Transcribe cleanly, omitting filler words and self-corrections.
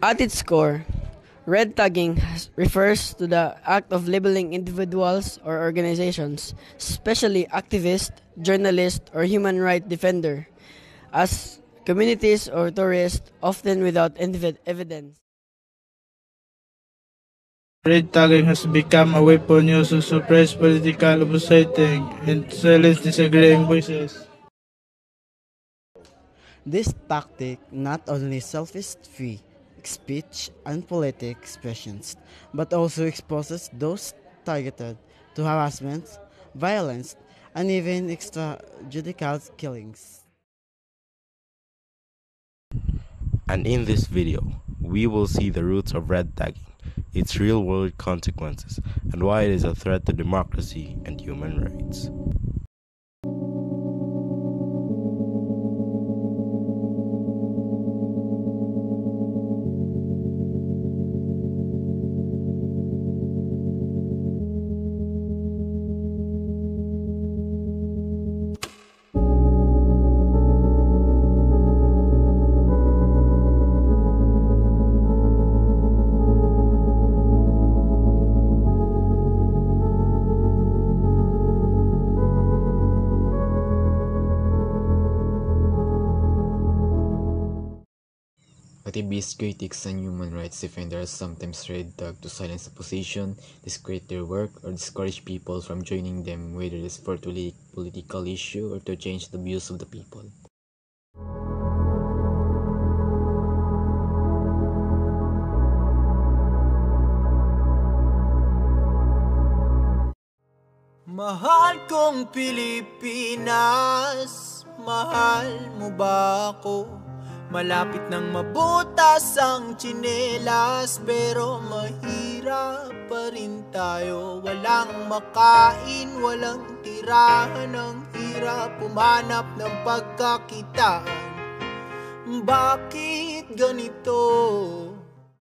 At its core, red tagging refers to the act of labeling individuals or organizations, especially activists, journalists, or human rights defenders, as communities or tourists, often without evidence. Red tagging has become a weapon used to suppress political opposition and silence disagreeing voices. This tactic not only selfish free speech and political expressions, but also exposes those targeted to harassment, violence, and even extrajudicial killings. And in this video, we will see the roots of red tagging, its real-world consequences, and why it is a threat to democracy and human rights. Activists, critics, and human rights defenders sometimes red tag to silence opposition, discredit their work, or discourage people from joining them, whether it is for political issue or to change the views of the people. Mahal kong Pilipinas, mahal mo ba ako? Malapit nang mabutas ang tsinelas, pero mahirap pa rin tayo. Walang makain, walang tirahan, ang hirap pumanap ng pagkakitaan. Bakit ganito?